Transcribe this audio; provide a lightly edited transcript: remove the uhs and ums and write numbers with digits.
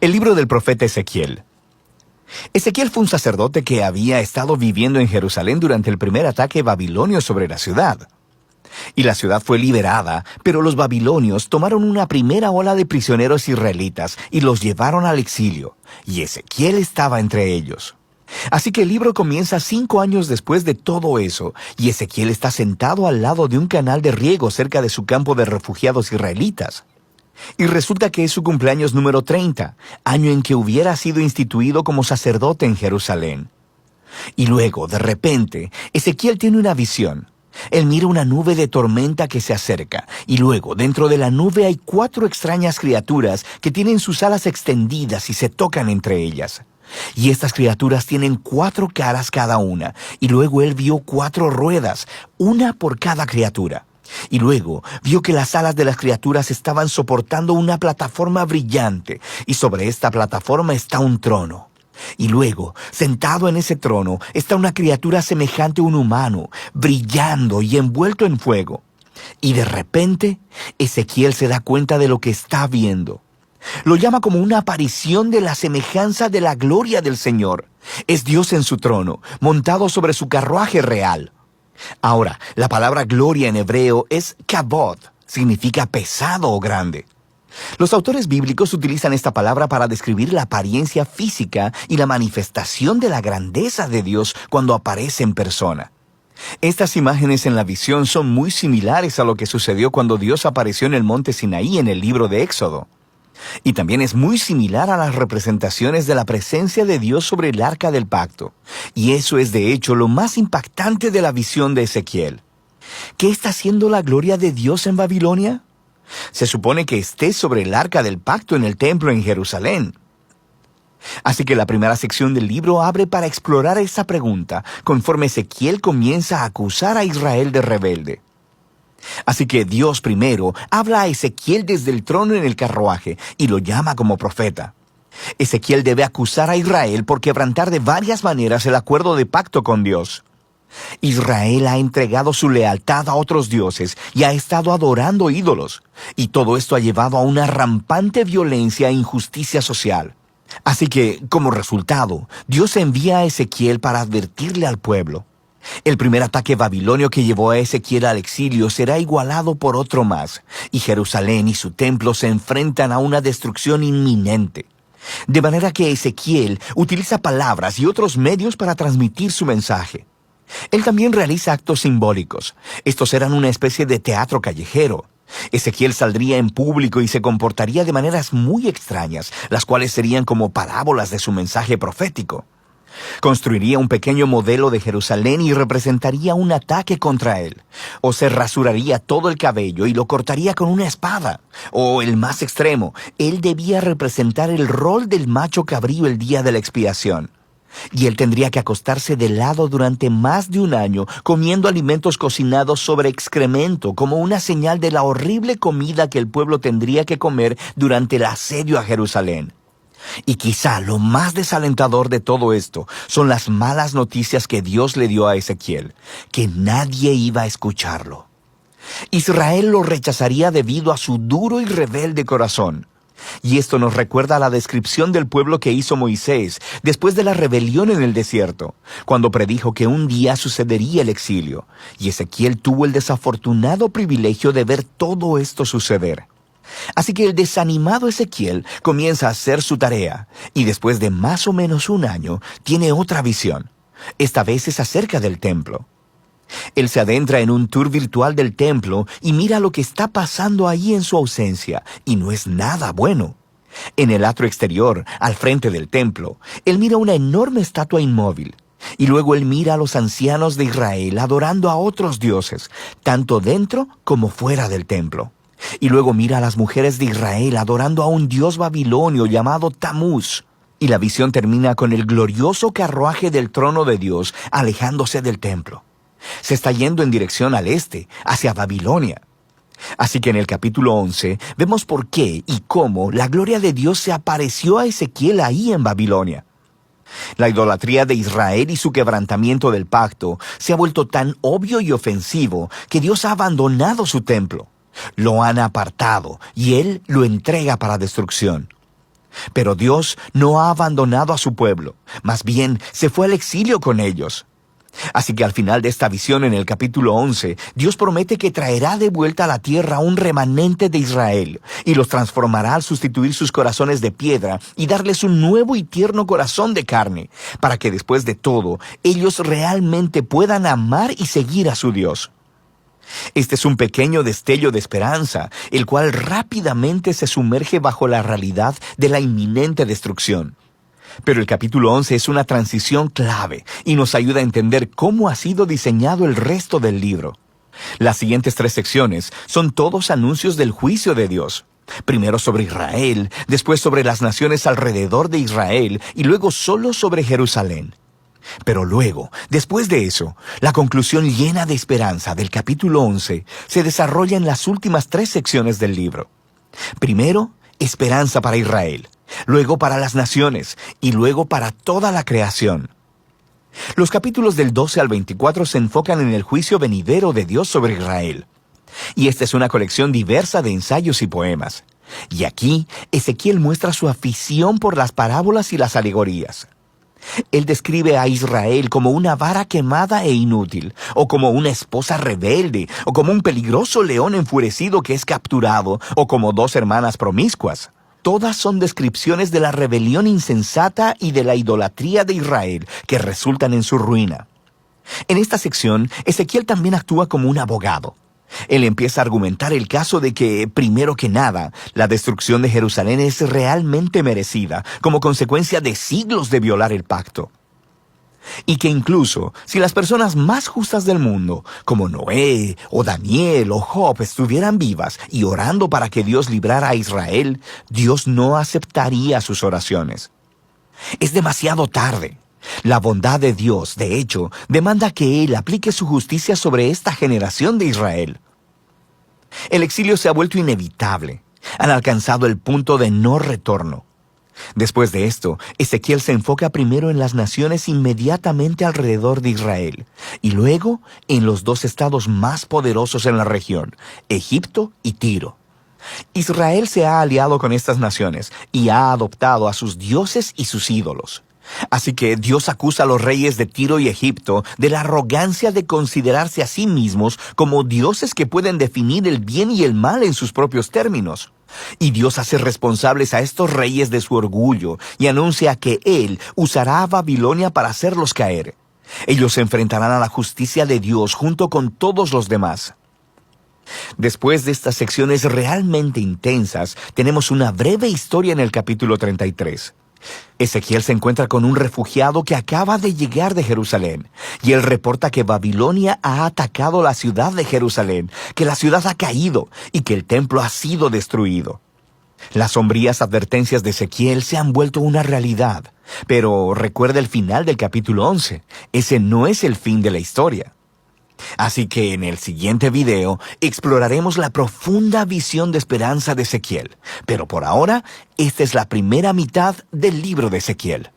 El libro del profeta Ezequiel. Ezequiel fue un sacerdote que había estado viviendo en Jerusalén durante el primer ataque babilonio sobre la ciudad. Y la ciudad fue liberada, pero los babilonios tomaron una primera ola de prisioneros israelitas y los llevaron al exilio, y Ezequiel estaba entre ellos. Así que el libro comienza 5 años después de todo eso, y Ezequiel está sentado al lado de un canal de riego cerca de su campo de refugiados israelitas. Y resulta que es su cumpleaños número 30, año en que hubiera sido instituido como sacerdote en Jerusalén. Y luego, de repente, Ezequiel tiene una visión. Él mira una nube de tormenta que se acerca, y luego, dentro de la nube hay 4 extrañas criaturas que tienen sus alas extendidas y se tocan entre ellas. Y estas criaturas tienen 4 caras cada una, y luego él vio 4 ruedas, una por cada criatura. Y luego vio que las alas de las criaturas estaban soportando una plataforma brillante, y sobre esta plataforma está un trono. Y luego, sentado en ese trono, está una criatura semejante a un humano, brillando y envuelto en fuego. Y de repente, Ezequiel se da cuenta de lo que está viendo. Lo llama como una aparición de la semejanza de la gloria del Señor. Es Dios en su trono, montado sobre su carruaje real. Ahora, la palabra gloria en hebreo es kabod, significa pesado o grande. Los autores bíblicos utilizan esta palabra para describir la apariencia física y la manifestación de la grandeza de Dios cuando aparece en persona. Estas imágenes en la visión son muy similares a lo que sucedió cuando Dios apareció en el monte Sinaí en el libro de Éxodo. Y también es muy similar a las representaciones de la presencia de Dios sobre el arca del pacto. Y eso es de hecho lo más impactante de la visión de Ezequiel. ¿Qué está haciendo la gloria de Dios en Babilonia? Se supone que esté sobre el arca del pacto en el templo en Jerusalén. Así que la primera sección del libro abre para explorar esa pregunta, conforme Ezequiel comienza a acusar a Israel de rebelde. Así que Dios primero habla a Ezequiel desde el trono en el carruaje y lo llama como profeta. Ezequiel debe acusar a Israel por quebrantar de varias maneras el acuerdo de pacto con Dios. Israel ha entregado su lealtad a otros dioses y ha estado adorando ídolos. Y todo esto ha llevado a una rampante violencia e injusticia social. Así que, como resultado, Dios envía a Ezequiel para advertirle al pueblo. El primer ataque babilonio que llevó a Ezequiel al exilio será igualado por otro más, y Jerusalén y su templo se enfrentan a una destrucción inminente. De manera que Ezequiel utiliza palabras y otros medios para transmitir su mensaje. Él también realiza actos simbólicos. Estos eran una especie de teatro callejero. Ezequiel saldría en público y se comportaría de maneras muy extrañas, las cuales serían como parábolas de su mensaje profético. Construiría un pequeño modelo de Jerusalén y representaría un ataque contra él. O se rasuraría todo el cabello y lo cortaría con una espada. O, el más extremo, él debía representar el rol del macho cabrío el día de la expiación. Y él tendría que acostarse de lado durante más de un año, comiendo alimentos cocinados sobre excremento, como una señal de la horrible comida que el pueblo tendría que comer durante el asedio a Jerusalén. Y quizá lo más desalentador de todo esto son las malas noticias que Dios le dio a Ezequiel, que nadie iba a escucharlo. Israel lo rechazaría debido a su duro y rebelde corazón. Y esto nos recuerda a la descripción del pueblo que hizo Moisés después de la rebelión en el desierto, cuando predijo que un día sucedería el exilio, y Ezequiel tuvo el desafortunado privilegio de ver todo esto suceder. Así que el desanimado Ezequiel comienza a hacer su tarea, y después de más o menos un año, tiene otra visión. Esta vez es acerca del templo. Él se adentra en un tour virtual del templo y mira lo que está pasando ahí en su ausencia, y no es nada bueno. En el atrio exterior, al frente del templo, él mira una enorme estatua inmóvil. Y luego él mira a los ancianos de Israel adorando a otros dioses, tanto dentro como fuera del templo. Y luego mira a las mujeres de Israel adorando a un dios babilonio llamado Tamuz. Y la visión termina con el glorioso carruaje del trono de Dios alejándose del templo. Se está yendo en dirección al este, hacia Babilonia. Así que en el capítulo 11 vemos por qué y cómo la gloria de Dios se apareció a Ezequiel ahí en Babilonia. La idolatría de Israel y su quebrantamiento del pacto se ha vuelto tan obvio y ofensivo que Dios ha abandonado su templo. Lo han apartado y Él lo entrega para destrucción. Pero Dios no ha abandonado a su pueblo, más bien se fue al exilio con ellos. Así que al final de esta visión en el capítulo 11, Dios promete que traerá de vuelta a la tierra un remanente de Israel y los transformará al sustituir sus corazones de piedra y darles un nuevo y tierno corazón de carne, para que después de todo ellos realmente puedan amar y seguir a su Dios. Este es un pequeño destello de esperanza, el cual rápidamente se sumerge bajo la realidad de la inminente destrucción. Pero el capítulo 11 es una transición clave y nos ayuda a entender cómo ha sido diseñado el resto del libro. Las siguientes 3 secciones son todos anuncios del juicio de Dios. Primero sobre Israel, después sobre las naciones alrededor de Israel y luego solo sobre Jerusalén. Pero luego, después de eso, la conclusión llena de esperanza del capítulo 11 se desarrolla en las últimas 3 secciones del libro. Primero, esperanza para Israel, luego para las naciones y luego para toda la creación. Los capítulos del 12 al 24 se enfocan en el juicio venidero de Dios sobre Israel. Y esta es una colección diversa de ensayos y poemas. Y aquí, Ezequiel muestra su afición por las parábolas y las alegorías. Él describe a Israel como una vara quemada e inútil, o como una esposa rebelde, o como un peligroso león enfurecido que es capturado, o como 2 hermanas promiscuas. Todas son descripciones de la rebelión insensata y de la idolatría de Israel que resultan en su ruina. En esta sección, Ezequiel también actúa como un abogado. Él empieza a argumentar el caso de que, primero que nada, la destrucción de Jerusalén es realmente merecida, como consecuencia de siglos de violar el pacto. Y que incluso, si las personas más justas del mundo, como Noé, o Daniel, o Job, estuvieran vivas y orando para que Dios librara a Israel, Dios no aceptaría sus oraciones. Es demasiado tarde. La bondad de Dios, de hecho, demanda que Él aplique su justicia sobre esta generación de Israel. El exilio se ha vuelto inevitable. Han alcanzado el punto de no retorno. Después de esto, Ezequiel se enfoca primero en las naciones inmediatamente alrededor de Israel, y luego en los 2 estados más poderosos en la región, Egipto y Tiro. Israel se ha aliado con estas naciones y ha adoptado a sus dioses y sus ídolos. Así que Dios acusa a los reyes de Tiro y Egipto de la arrogancia de considerarse a sí mismos como dioses que pueden definir el bien y el mal en sus propios términos. Y Dios hace responsables a estos reyes de su orgullo y anuncia que Él usará a Babilonia para hacerlos caer. Ellos se enfrentarán a la justicia de Dios junto con todos los demás. Después de estas secciones realmente intensas, tenemos una breve historia en el capítulo 33. Ezequiel se encuentra con un refugiado que acaba de llegar de Jerusalén, y él reporta que Babilonia ha atacado la ciudad de Jerusalén, que la ciudad ha caído y que el templo ha sido destruido. Las sombrías advertencias de Ezequiel se han vuelto una realidad, pero recuerda el final del capítulo 11. Ese no es el fin de la historia. Así que en el siguiente video exploraremos la profunda visión de esperanza de Ezequiel. Pero por ahora, esta es la primera mitad del libro de Ezequiel.